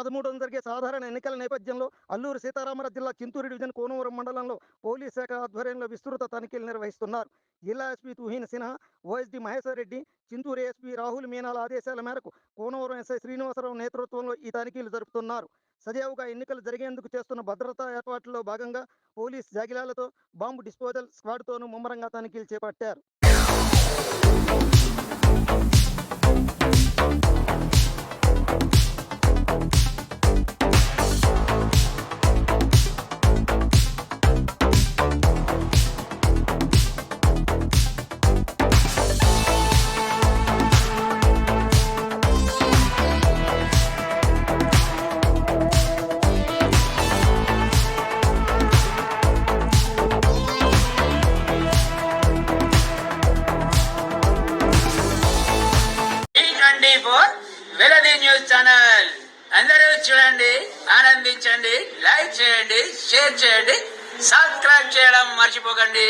13న జరిగే సాధారణ ఎన్నికల నేపథ్యంలో అల్లూరు సీతారామరాజు జిల్లా చింతూరు డివిజన్ కోనవరం మండలంలో పోలీస్ శాఖ ఆధ్వర్యంలో విస్తృత తనిఖీలు నిర్వహిస్తున్నారు. జిల్లా SP Tuhin Sinha, OSD Maheshwar Reddy, Chinturu SP Rahul మీనాల ఆదేశాల మేరకు కోనవరం ఎస్ఐ శ్రీనివాసరావు నేతృత్వంలో ఈ తనిఖీలు జరుపుతున్నారు. సజావుగా ఎన్నికలు జరిగేందుకు చేస్తున్న భద్రతా ఏర్పాట్లలో భాగంగా పోలీస్ జాగిలాలతో, బాంబు డిస్పోజల్ స్క్వాడ్తోనూ ముమ్మరంగా తనిఖీలు చేపట్టారు. వెలది న్యూస్ ఛానల్ అందరూ చూడండి, ఆనందించండి, లైక్ చేయండి, షేర్ చేయండి, సబ్స్క్రైబ్ చేయడం మర్చిపోకండి.